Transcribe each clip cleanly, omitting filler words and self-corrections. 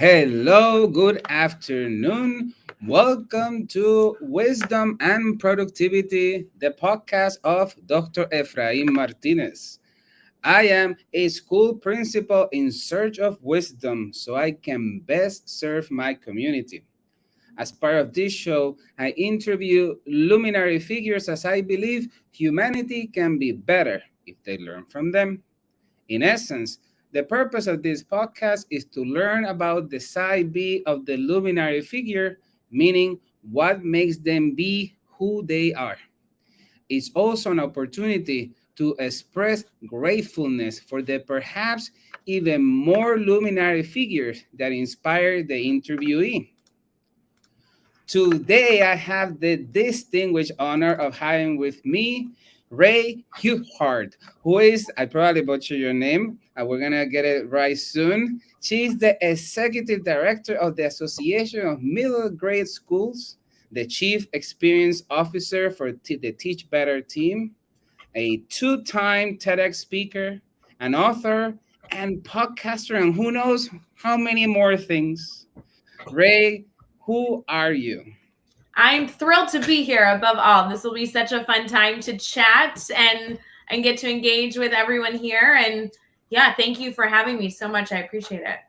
Hello, good afternoon. Welcome to Wisdom and Productivity, the podcast of Dr. Efraim Martinez. I am a school principal in search of wisdom so I can best serve my community. As part of this show, I interview luminary figures as I believe humanity can be better if they learn from them. In essence, the purpose of this podcast is to learn about the side B of the luminary figure, meaning what makes them be who they are. It's also an opportunity to express gratefulness for the perhaps even more luminary figures that inspired the interviewee. Today, I have the distinguished honor of having with me Ray Hughart, who is, I probably butcher your name, we're going to get it right soon. She's the executive director of the Association of Middle Grade Schools, the chief experience officer for the Teach Better team, a two-time TEDx speaker, an author, and podcaster, and who knows how many more things. Ray, who are you? I'm thrilled to be here above all. This will be such a fun time to chat and get to engage with everyone here. And yeah, thank you for having me so much. I appreciate it.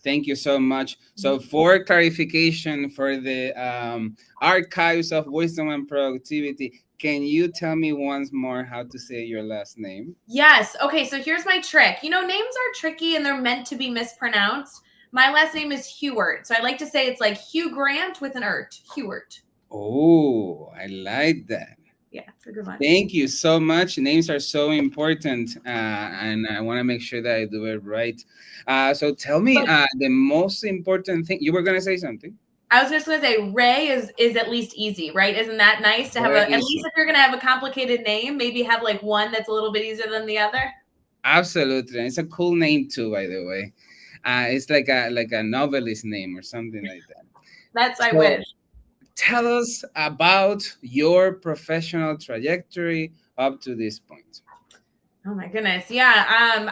Thank you so much. So, for clarification for the archives of wisdom and productivity, can you tell me once more how to say your last name? Yes. Okay. So here's my trick. Names are tricky and they're meant to be mispronounced. My last name is Hewart. So I like to say it's like Hugh Grant with an ert. Hewart. Oh, I like that. Yeah, it's a good one. Thank you so much. Names are so important, and I want to make sure that I do it right. So tell me the most important thing. You were going to say something? I was just going to say Ray is at least easy, right? Isn't that nice to have at least if you're going to have a complicated name, maybe have like one that's a little bit easier than the other? Absolutely. It's a cool name too, by the way. It's like a novelist name or something like that. I wish. Tell us about your professional trajectory up to this point. Oh my goodness. Yeah.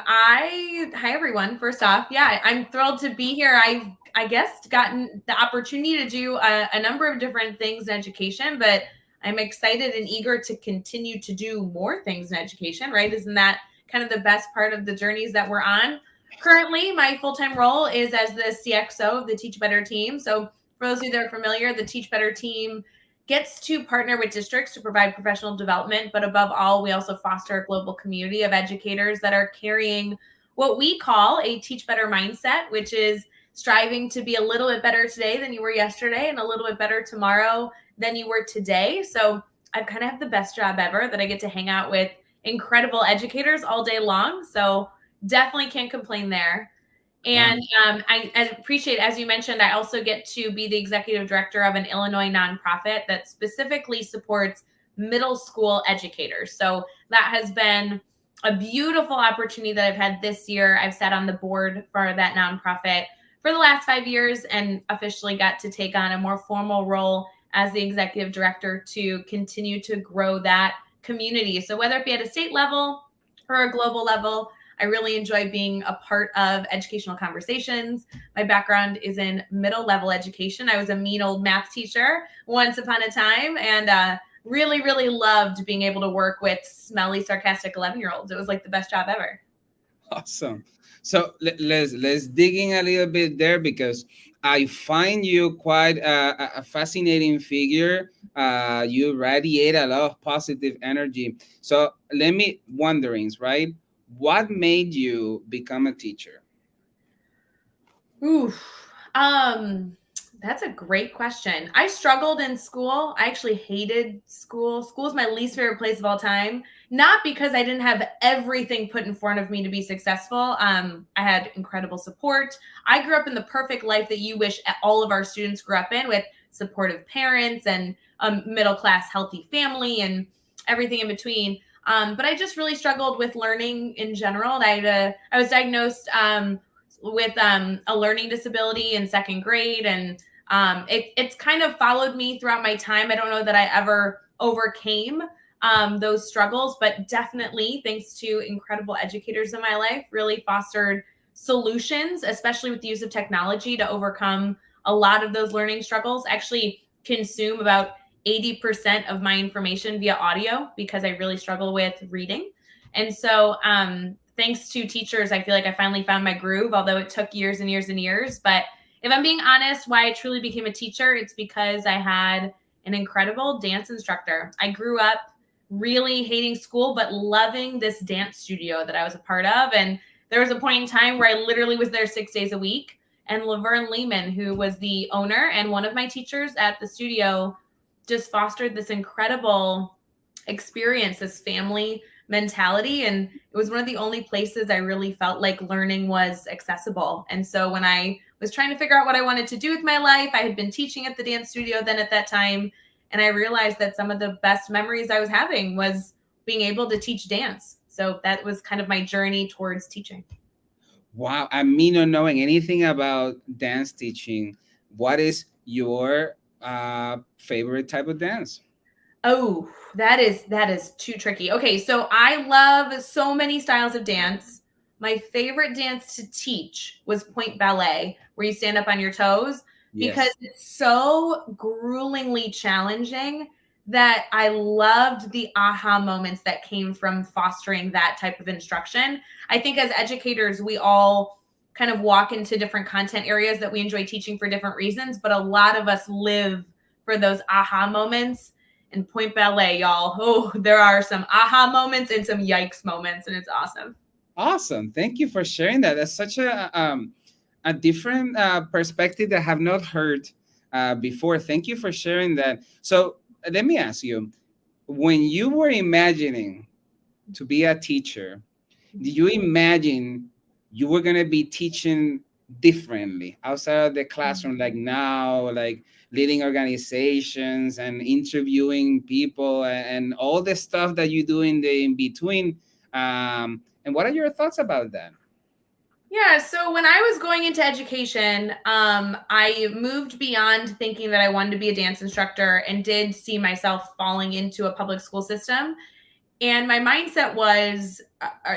Hi everyone. First off, yeah, I'm thrilled to be here. I guess gotten the opportunity to do a number of different things in education, but I'm excited and eager to continue to do more things in education, right? Isn't that kind of the best part of the journeys that we're on? Currently, my full-time role is as the CXO of the Teach Better team. So for those of you that are familiar, the Teach Better team gets to partner with districts to provide professional development. But above all, we also foster a global community of educators that are carrying what we call a Teach Better mindset, which is striving to be a little bit better today than you were yesterday and a little bit better tomorrow than you were today. So I kind of have the best job ever that I get to hang out with incredible educators all day long. So definitely can't complain there. And I appreciate, as you mentioned, I also get to be the executive director of an Illinois nonprofit that specifically supports middle school educators. So that has been a beautiful opportunity that I've had this year. I've sat on the board for that nonprofit for the last 5 years and officially got to take on a more formal role as the executive director to continue to grow that community. So whether it be at a state level or a global level, I really enjoy being a part of educational conversations. My background is in middle level education. I was a mean old math teacher once upon a time and really, really loved being able to work with smelly, sarcastic 11-year-olds. It was like the best job ever. Awesome. So let's dig in a little bit there because I find you quite a fascinating figure. You radiate a lot of positive energy. So let me wonderings, right? What made you become a teacher? Ooh, that's a great question. I struggled in school. I actually hated school. School is my least favorite place of all time. Not because I didn't have everything put in front of me to be successful. I had incredible support. I grew up in the perfect life that you wish all of our students grew up in, with supportive parents and a middle-class healthy family and everything in between. But I just really struggled with learning in general. I was diagnosed with a learning disability in second grade, and it's kind of followed me throughout my time. I don't know that I ever overcame those struggles, but definitely thanks to incredible educators in my life, really fostered solutions, especially with the use of technology to overcome a lot of those learning struggles. I actually consume about 80% of my information via audio because I really struggle with reading. And so, thanks to teachers, I feel like I finally found my groove, although it took years and years and years. But if I'm being honest, why I truly became a teacher, it's because I had an incredible dance instructor. I grew up really hating school, but loving this dance studio that I was a part of. And there was a point in time where I literally was there 6 days a week. And Laverne Lehman, who was the owner and one of my teachers at the studio, just fostered this incredible experience, this family mentality. And it was one of the only places I really felt like learning was accessible. And so when I was trying to figure out what I wanted to do with my life, I had been teaching at the dance studio then at that time. And I realized that some of the best memories I was having was being able to teach dance. So that was kind of my journey towards teaching. Wow. And me not knowing anything about dance teaching, what is your favorite type of dance? Oh, that is too tricky. Okay, so I love so many styles of dance. My favorite dance to teach was point ballet, where you stand up on your toes, because Yes. it's so gruelingly challenging that I loved the aha moments that came from fostering that type of instruction. I think as educators, we all kind of walk into different content areas that we enjoy teaching for different reasons, but a lot of us live for those aha moments. And point ballet, y'all. Oh, there are some aha moments and some yikes moments, and it's awesome. Awesome. Thank you for sharing that. That's such a different perspective that I have not heard before. Thank you for sharing that. So let me ask you, when you were imagining to be a teacher, did you imagine you were going to be teaching differently outside of the classroom, like now, like leading organizations and interviewing people and all the stuff that you do in the in between? And what are your thoughts about that? Yeah, so when I was going into education, I moved beyond thinking that I wanted to be a dance instructor and did see myself falling into a public school system. And my mindset was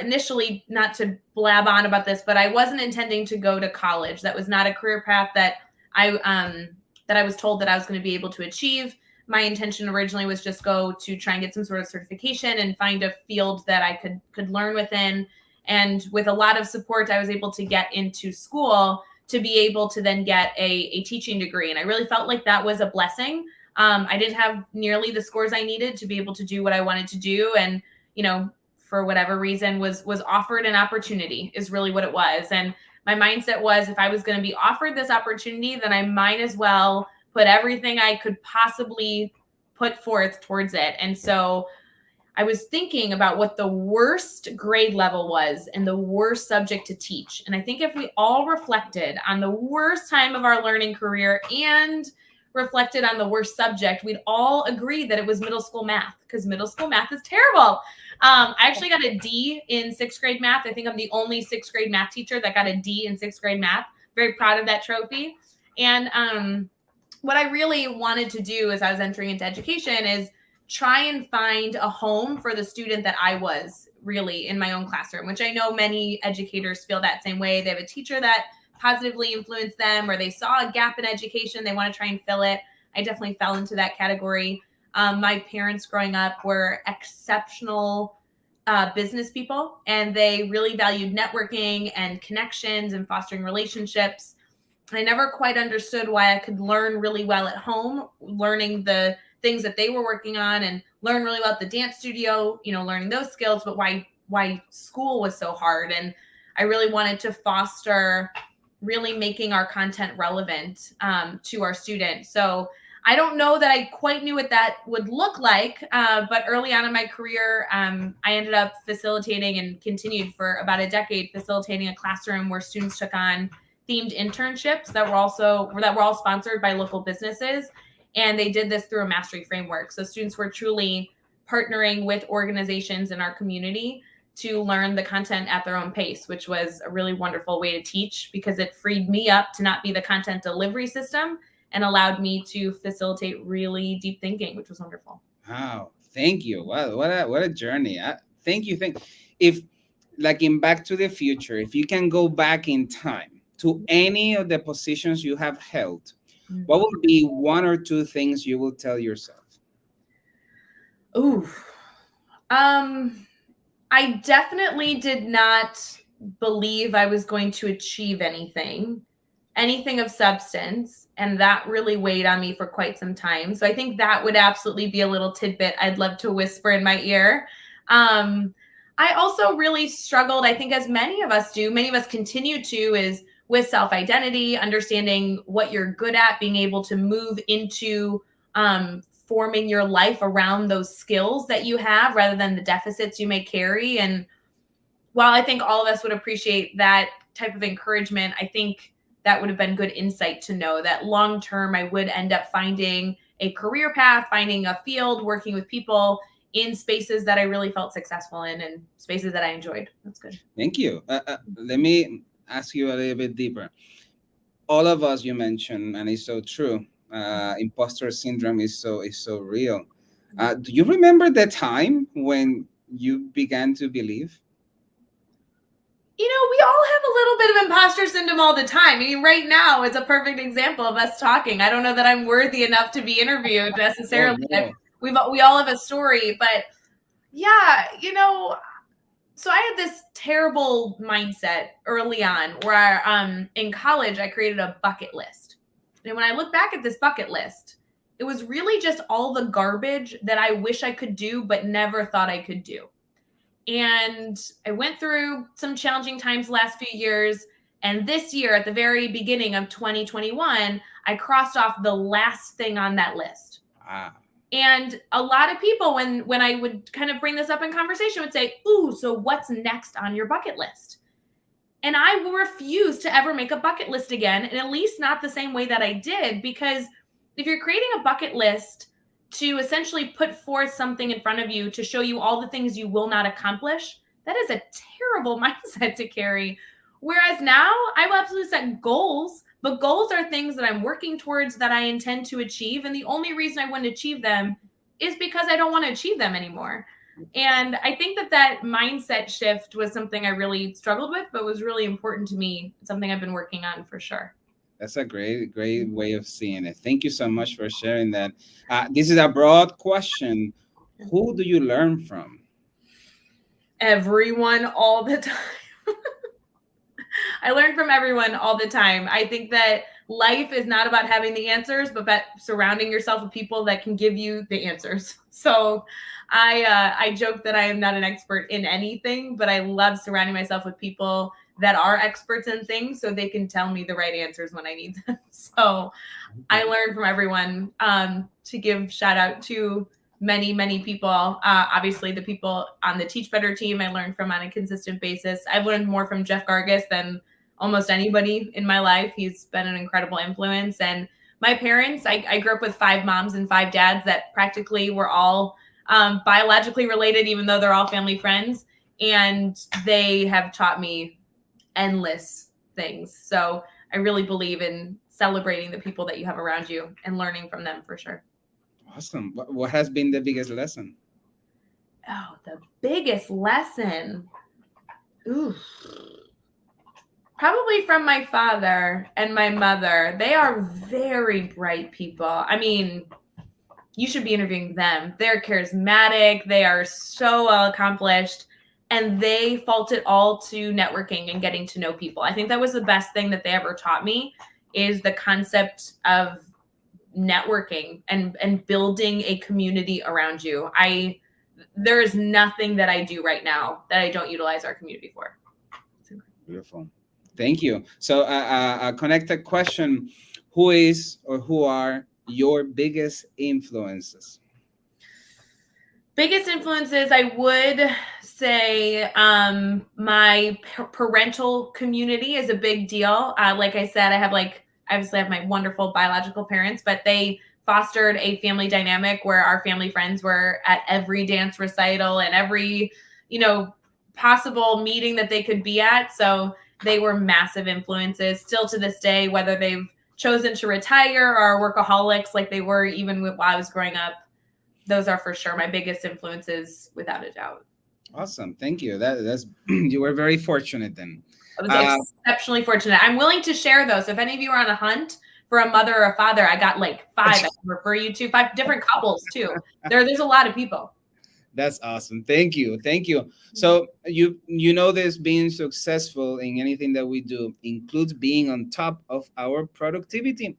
initially, not to blab on about this, but I wasn't intending to go to college. That was not a career path that I was told that I was going to be able to achieve. My intention originally was just go to try and get some sort of certification and find a field that I could learn within. And with a lot of support, I was able to get into school to be able to then get a teaching degree. And I really felt like that was a blessing. I didn't have nearly the scores I needed to be able to do what I wanted to do. And, for whatever reason was offered an opportunity is really what it was. And my mindset was, if I was going to be offered this opportunity, then I might as well put everything I could possibly put forth towards it. And so I was thinking about what the worst grade level was and the worst subject to teach. And I think if we all reflected on the worst time of our learning career and reflected on the worst subject, we'd all agree that it was middle school math, because middle school math is terrible. I actually got a D in sixth grade math. I think I'm the only sixth grade math teacher that got a D in sixth grade math. Very proud of that trophy. And what I really wanted to do as I was entering into education is try and find a home for the student that I was really in my own classroom, which I know many educators feel that same way. They have a teacher that positively influenced them, or they saw a gap in education, they want to try and fill it. I definitely fell into that category. My parents growing up were exceptional business people, and they really valued networking and connections and fostering relationships. I never quite understood why I could learn really well at home, learning the things that they were working on, and learn really well at the dance studio, learning those skills, but why school was so hard. And I really wanted to foster really making our content relevant to our students. So I don't know that I quite knew what that would look like, but early on in my career, I ended up facilitating and continued for about a decade facilitating a classroom where students took on themed internships that were all sponsored by local businesses. And they did this through a mastery framework. So students were truly partnering with organizations in our community to learn the content at their own pace, which was a really wonderful way to teach, because it freed me up to not be the content delivery system and allowed me to facilitate really deep thinking, which was wonderful. Wow, thank you. Wow, what a journey. Thank you. If like in Back to the Future, if you can go back in time to any of the positions you have held, what would be one or two things you will tell yourself? Ooh. I definitely did not believe I was going to achieve anything of substance. And that really weighed on me for quite some time. So I think that would absolutely be a little tidbit I'd love to whisper in my ear. I also really struggled, I think, as many of us do, many of us continue to, is with self-identity, understanding what you're good at, being able to move into forming your life around those skills that you have rather than the deficits you may carry. And while I think all of us would appreciate that type of encouragement, I think that would have been good insight to know that long term I would end up finding a career path, finding a field, working with people in spaces that I really felt successful in and spaces that I enjoyed. That's good. Thank you. Let me ask you a little bit deeper. All of us you mentioned, and it's so true. Imposter syndrome is so real. Do you remember the time when you began to believe? We all have a little bit of imposter syndrome all the time. I mean, right now is a perfect example of us talking. I don't know that I'm worthy enough to be interviewed Oh necessarily. no. We all have a story, but yeah, so I had this terrible mindset early on where in college I created a bucket list. And when I look back at this bucket list, it was really just all the garbage that I wish I could do but never thought I could do. And I went through some challenging times the last few years. And this year, at the very beginning of 2021, I crossed off the last thing on that list. Ah, And a lot of people, when I would kind of bring this up in conversation, would say, "Ooh, so what's next on your bucket list?" And I will refuse to ever make a bucket list again, and at least not the same way that I did, because if you're creating a bucket list to essentially put forth something in front of you to show you all the things you will not accomplish, that is a terrible mindset to carry. Whereas now I will absolutely set goals, but goals are things that I'm working towards that I intend to achieve. And the only reason I wouldn't achieve them is because I don't want to achieve them anymore. And I think that mindset shift was something I really struggled with, but was really important to me. It's something I've been working on for sure. that's a great way of seeing it. Thank you so much for sharing that. This is a broad question. Who do you learn from? Everyone all the time. I learn from everyone all the time. I think that life is not about having the answers, but about surrounding yourself with people that can give you the answers. So I joke that I am not an expert in anything, but I love surrounding myself with people that are experts in things so they can tell me the right answers when I need them. So I learn from everyone. To give shout out to many people. Obviously, the people on the TeachBetter team I learned from on a consistent basis. I've learned more from Jeff Gargas than almost anybody in my life. He's been an incredible influence. And my parents, I grew up with 5 moms and 5 dads that practically were all biologically related, even though they're all family friends. And they have taught me endless things. So I really believe in celebrating the people that you have around you and learning from them for sure. Awesome. What has been the biggest lesson? Oh, the biggest lesson. Ooh. Probably from my father and my mother. They are very bright people. I mean, you should be interviewing them. They're charismatic. They are so well accomplished. And they fault it all to networking and getting to know people. I think that was the best thing that they ever taught me, is the concept of networking and building a community around you. There is nothing that I do right now that I don't utilize our community for. Beautiful. Thank you. So a connected question: who is or who are your biggest influences? Biggest influences, I would say my parental community is a big deal. Like I said, obviously I have my wonderful biological parents, but they fostered a family dynamic where our family friends were at every dance recital and every, possible meeting that they could be at. So they were massive influences still to this day, whether they've chosen to retire or are workaholics like they were even while I was growing up. Those are for sure my biggest influences, without a doubt. Awesome. Thank you. That's you were very fortunate then. I was Uh, exceptionally fortunate. I'm willing to share those. If any of you are on a hunt for a mother or a father, I got like 5 I can refer you to, 5 different couples too. There's a lot of people. that's awesome. Thank you. Thank you. So you know this being successful in anything that we do includes being on top of our productivity.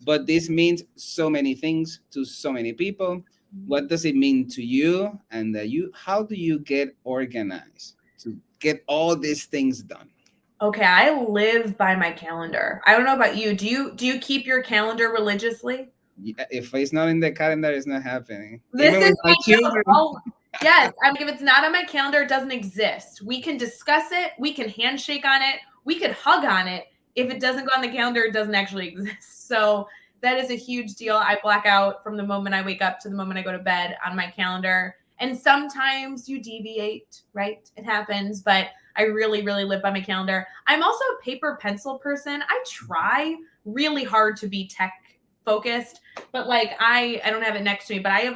But this means so many things to so many people. What does it mean to you? And you how do you get organized to get all these things done? Okay, I live by my calendar. I don't know about you. Do you keep your calendar religiously? Yeah, if it's not in the calendar, it's not happening. This Even is with my my children. oh yes. I mean, if it's not on my calendar, it doesn't exist. We can discuss it, we can handshake on it, we could hug on it. If it doesn't go on the calendar, it doesn't actually exist. So that is a huge deal. I black out from the moment I wake up to the moment I go to bed on my calendar. And sometimes you deviate, right? It happens, but I really, really live by my calendar. I'm also a paper pencil person. I try really hard to be tech focused, but like I don't have it next to me, but I have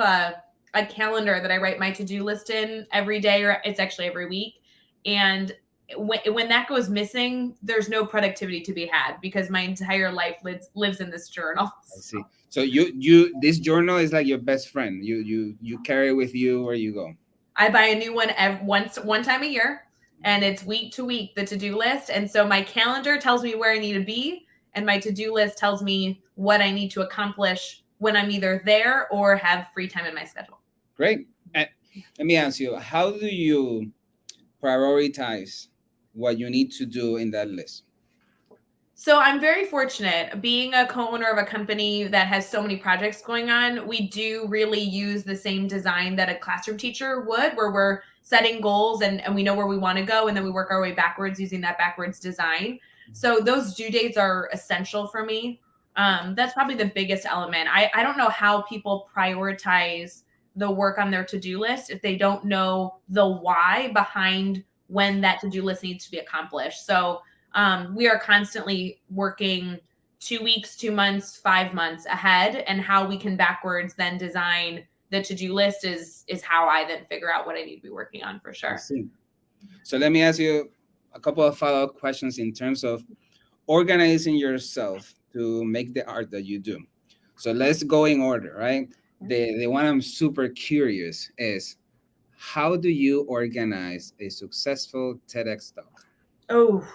a calendar that I write my to-do list in every day, or it's actually every week. And when that goes missing, there's no productivity to be had because my entire life lives in this journal. I see. So you this journal is like your best friend. You carry it with you where you go. I buy a new one one time a year, and it's week to week the to-do list. And so my calendar tells me where I need to be, and my to-do list tells me what I need to accomplish when I'm either there or have free time in my schedule. Great. Let me ask you, how do you prioritize what you need to do in that list? So I'm very fortunate being a co-owner of a company that has so many projects going on. We do really use the same design that a classroom teacher would, where we're setting goals and we know where we want to go, and then we work our way backwards using that backwards design. So those due dates are essential for me. That's probably the biggest element. I don't know how people prioritize the work on their to-do list if they don't know the why behind when that to-do list needs to be accomplished. So we are constantly working 2 weeks, 2 months, 5 months ahead, and how we can backwards then design the to-do list is how I then figure out what I need to be working on for I sure. see. So let me ask you a couple of follow-up questions in terms of organizing yourself to make the art that you do. So let's go in order, right? The one I'm super curious is how do you organize a successful TEDx talk? Oh,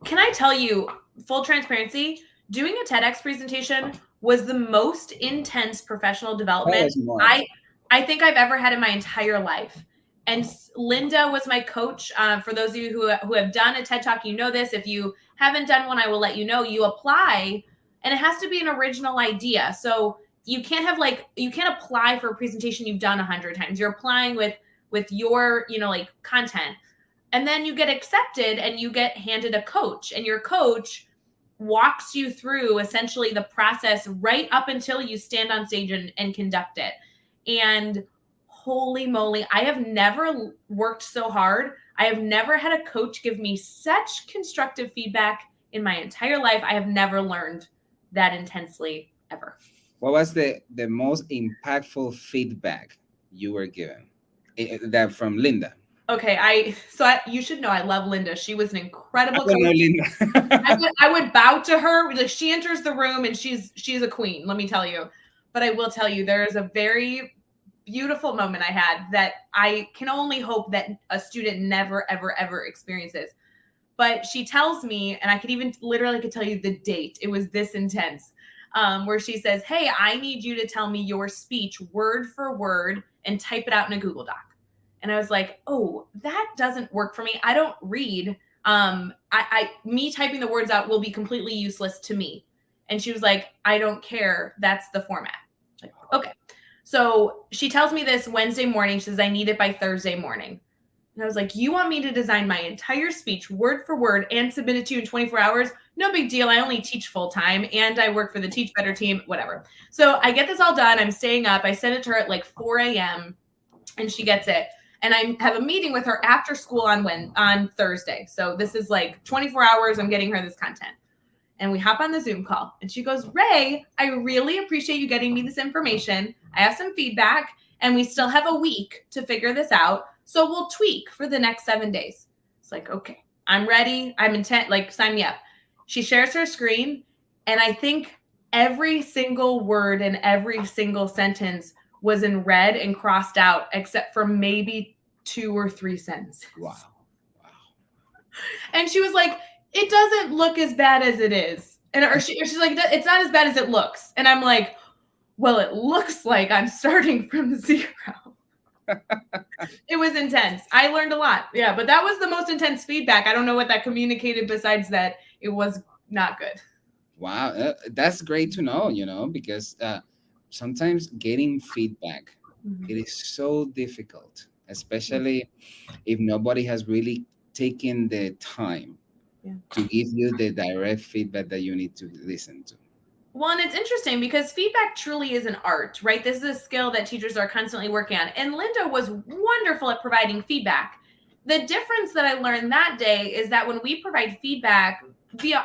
can I tell you, full transparency, doing a TEDx presentation was the most intense professional Tell development us more. I think I've ever had in my entire life. And Linda was my coach. For those of you who have done a TED Talk, you know this. If you haven't done one, I will let you know. You apply, and it has to be an original idea. So you can't apply for a presentation you've done 100 times. You're applying with your like content. And then you get accepted and you get handed a coach, and your coach walks you through essentially the process right up until you stand on stage and conduct it. And holy moly, I have never worked so hard. I have never had a coach give me such constructive feedback in my entire life. I have never learned that intensely ever. What was the most impactful feedback you were given? That from Linda. Okay, you should know I love Linda. She was an I incredible don't know coach. Linda. I would bow to her. Like, she enters the room and she's a queen, let me tell you. But I will tell you, there is a very beautiful moment I had that I can only hope that a student never, ever, ever experiences. But she tells me, and I could even literally tell you the date. It was this intense, where she says, "Hey, I need you to tell me your speech word for word and type it out in a Google Doc." And I was like, "Oh, that doesn't work for me. I don't read. Me typing the words out will be completely useless to me." And she was like, "I don't care. That's the format." Like, okay. So she tells me this Wednesday morning. She says, "I need it by Thursday morning." And I was like, "You want me to design my entire speech word for word and submit it to you in 24 hours? No big deal. I only teach full time and I work for the TeachBetter team, whatever." So I get this all done. I'm staying up. I send it to her at like 4 a.m. and she gets it. And I have a meeting with her after school on Thursday. So this is like 24 hours. I'm getting her this content. And we hop on the Zoom call. And she goes, "Ray, I really appreciate you getting me this information. I have some feedback and we still have a week to figure this out. So we'll tweak for the next 7 days. It's like, okay, I'm ready. I'm intent, like, sign me up. She shares her screen, and I think every single word and every single sentence was in red and crossed out, except for maybe 2 or 3 sentences. Wow. Wow. And she was like, it doesn't look as bad as it is. Or she's like, it's not as bad as it looks. And I'm like, well, it looks like I'm starting from zero. It was intense. I learned a lot. Yeah, but that was the most intense feedback. I don't know what that communicated besides that it was not good. Wow, that's great to know, because sometimes getting feedback, it is so difficult, especially if nobody has really taken the time to give you the direct feedback that you need to listen to. Well, and it's interesting because feedback truly is an art, right? This is a skill that teachers are constantly working on. And Linda was wonderful at providing feedback. The difference that I learned that day is that when we provide feedback via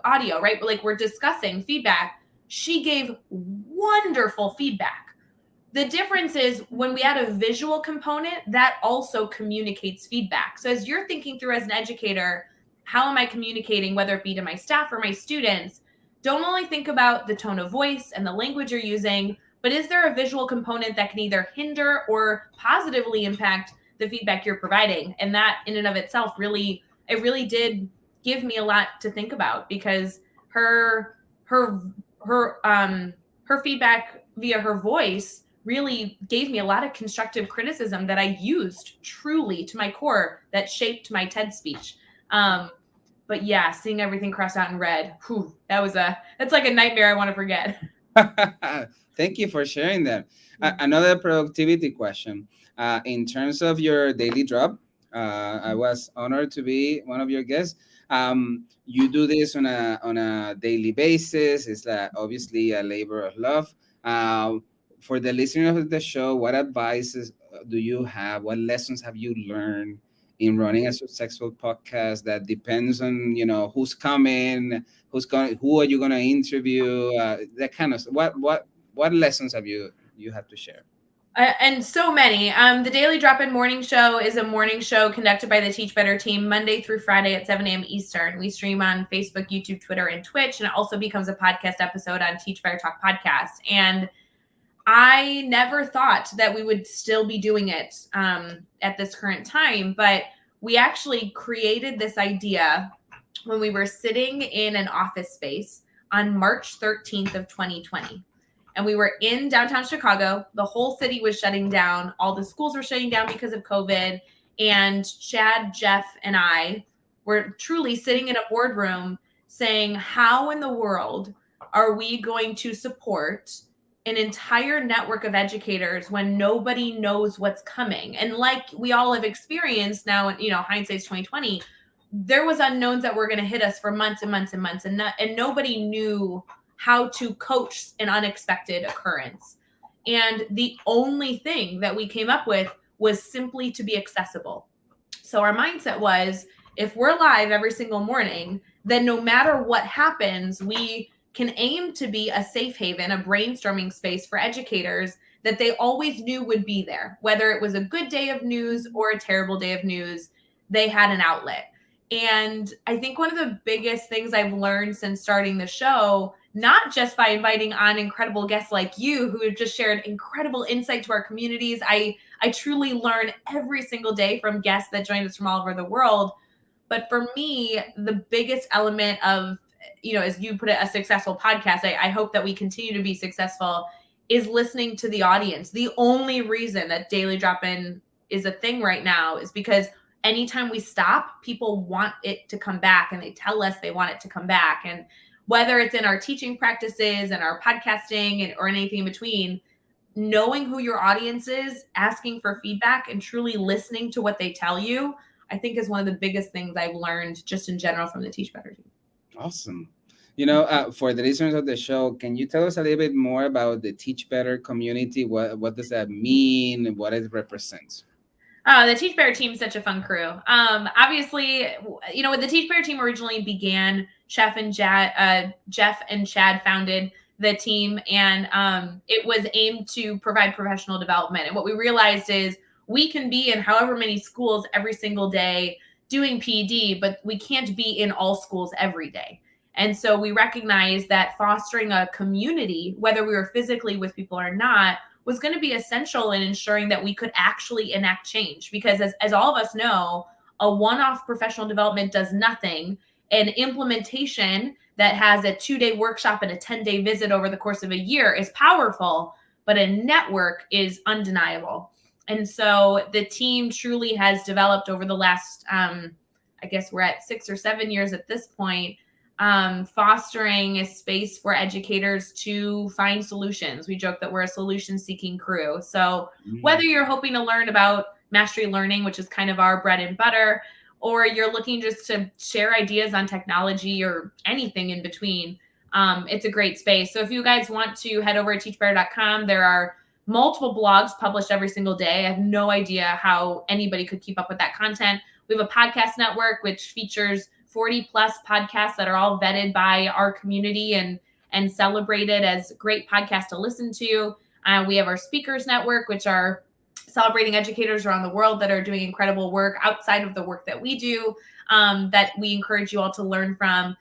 audio, right? Like we're discussing feedback, she gave wonderful feedback. The difference is when we add a visual component, that also communicates feedback. So as you're thinking through as an educator, how am I communicating, whether it be to my staff or my students? Don't only think about the tone of voice and the language you're using, but is there a visual component that can either hinder or positively impact the feedback you're providing? And that in and of itself really did give me a lot to think about, because her feedback via her voice really gave me a lot of constructive criticism that I used truly to my core, that shaped my TED speech. But yeah, seeing everything crossed out in red, that's like a nightmare I want to forget. Thank you for sharing that. Another productivity question. In terms of your daily drop, I was honored to be one of your guests. You do this on a daily basis. It's obviously a labor of love. For the listeners of the show, what advices do you have? What lessons have you learned in running a successful podcast that depends on who's coming, who are you going to interview, that kind of stuff. What lessons have you have to share? And so many. The Daily Drop-In Morning Show is a morning show conducted by the TeachBetter team Monday through Friday at 7 a.m. Eastern. We stream on Facebook, YouTube, Twitter, and Twitch, and it also becomes a podcast episode on TeachBetter Talk Podcast. And I never thought that we would still be doing it at this current time, but we actually created this idea when we were sitting in an office space on March 13th of 2020. And we were in downtown Chicago. The whole city was shutting down. All the schools were shutting down because of COVID. And Chad, Jeff, and I were truly sitting in a boardroom saying, how in the world are we going to support an entire network of educators when nobody knows what's coming? And like we all have experienced now, hindsight's 2020, there was unknowns that were going to hit us for months and months and months, and nobody knew how to coach an unexpected occurrence. And the only thing that we came up with was simply to be accessible. So our mindset was, if we're live every single morning, then no matter what happens, we can aim to be a safe haven, a brainstorming space for educators that they always knew would be there. Whether it was a good day of news or a terrible day of news, they had an outlet. And I think one of the biggest things I've learned since starting the show, not just by inviting on incredible guests like you who have just shared incredible insight to our communities. I truly learn every single day from guests that join us from all over the world. But for me, the biggest element of, as you put it, a successful podcast, I hope that we continue to be successful, is listening to the audience. The only reason that Daily Drop-In is a thing right now is because anytime we stop, people want it to come back, and they tell us they want it to come back. And whether it's in our teaching practices and our podcasting or anything in between, knowing who your audience is, asking for feedback, and truly listening to what they tell you, I think is one of the biggest things I've learned just in general from the TeachBetter team. Awesome. For the listeners of the show, can you tell us a little bit more about the TeachBetter community? What does that mean? What it represents? The TeachBetter team is such a fun crew. Obviously, when the TeachBetter team originally began, Jeff and Chad founded the team, and it was aimed to provide professional development. And what we realized is we can be in however many schools every single day doing PD, but we can't be in all schools every day. And so we recognize that fostering a community, whether we were physically with people or not, was going to be essential in ensuring that we could actually enact change. Because as all of us know, a one-off professional development does nothing. An implementation that has a 2-day workshop and a 10-day visit over the course of a year is powerful, but a network is undeniable. And so the team truly has developed over the last, I guess we're at 6 or 7 years at this point, fostering a space for educators to find solutions. We joke that we're a solution-seeking crew. So whether you're hoping to learn about mastery learning, which is kind of our bread and butter, or you're looking just to share ideas on technology or anything in between, it's a great space. So if you guys want to head over to teachbetter.com, there are multiple blogs published every single day. I have no idea how anybody could keep up with that content. We have a podcast network, which features 40 plus podcasts that are all vetted by our community and celebrated as great podcasts to listen to. We have our speakers network, which are celebrating educators around the world that are doing incredible work outside of the work that we do, that we encourage you all to learn from.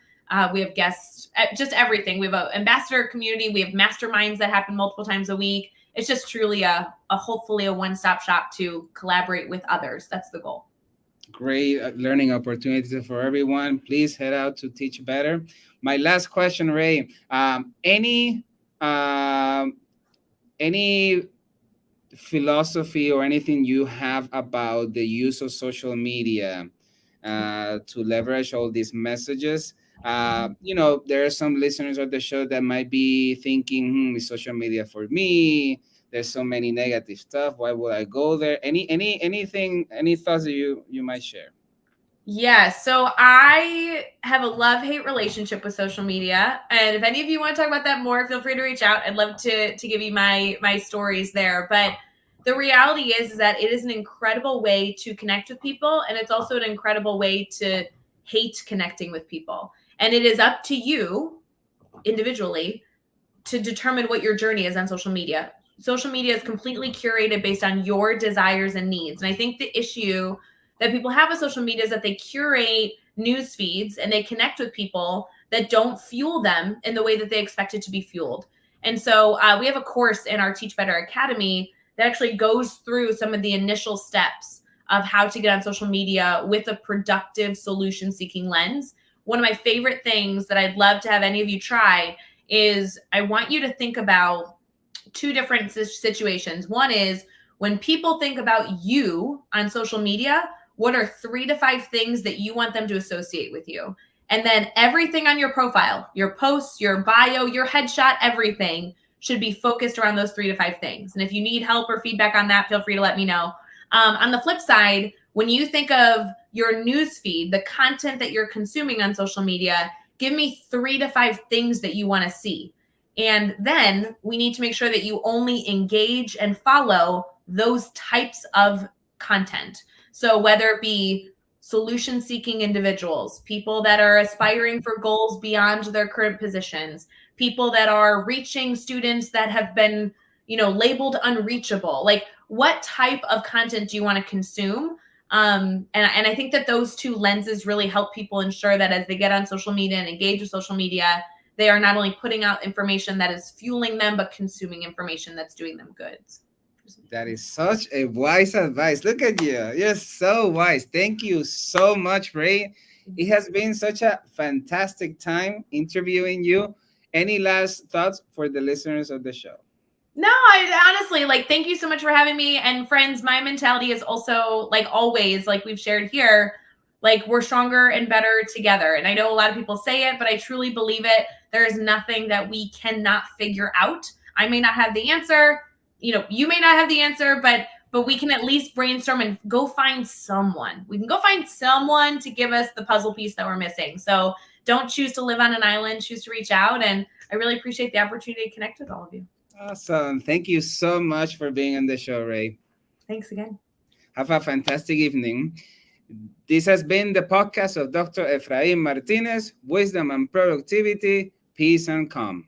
We have guests, just everything. We have an ambassador community. We have masterminds that happen multiple times a week. It's just truly a hopefully a one-stop shop to collaborate with others. That's the goal. Great learning opportunities for everyone. Please head out to Teach Better. My last question, Ray. Any philosophy or anything you have about the use of social media to leverage all these messages? There are some listeners of the show that might be thinking, is social media for me? There's so many negative stuff. Why would I go there? Any thoughts that you might share? Yeah, so I have a love-hate relationship with social media. And if any of you want to talk about that more, feel free to reach out. I'd love to give you my stories there. But the reality is that it is an incredible way to connect with people. And it's also an incredible way to hate connecting with people. And it is up to you individually to determine what your journey is on social media. Social media is completely curated based on your desires and needs. And I think the issue that people have with social media is that they curate news feeds and they connect with people that don't fuel them in the way that they expect it to be fueled. And so we have a course in our Teach Better Academy that actually goes through some of the initial steps of how to get on social media with a productive solution-seeking lens. One of my favorite things that I'd love to have any of you try is I want you to think about two different situations. One is when people think about you on social media, what are 3 to 5 things that you want them to associate with you? And then everything on your profile, your posts, your bio, your headshot, everything should be focused around those 3 to 5 things. And if you need help or feedback on that, feel free to let me know. On the flip side, when you think of your news feed, the content that you're consuming on social media, give me 3 to 5 things that you want to see. And then we need to make sure that you only engage and follow those types of content. So whether it be solution-seeking individuals, people that are aspiring for goals beyond their current positions, people that are reaching students that have been, labeled unreachable, like what type of content do you want to consume? And I think that those two lenses really help people ensure that as they get on social media and engage with social media, they are not only putting out information that is fueling them, but consuming information that's doing them good. That is such a wise advice. Look at you. You're so wise. Thank you so much, Ray. It has been such a fantastic time interviewing you. Any last thoughts for the listeners of the show? No, I honestly, thank you so much for having me. And friends, my mentality is also, always, we've shared here, we're stronger and better together. And I know a lot of people say it, but I truly believe it. There is nothing that we cannot figure out. I may not have the answer. You may not have the answer, but we can at least brainstorm and go find someone. We can go find someone to give us the puzzle piece that we're missing. So don't choose to live on an island, choose to reach out. And I really appreciate the opportunity to connect with all of you. Awesome. Thank you so much for being on the show, Ray. Thanks again. Have a fantastic evening. This has been the podcast of Dr. Efraín Martinez, Wisdom and Productivity, Peace and Calm.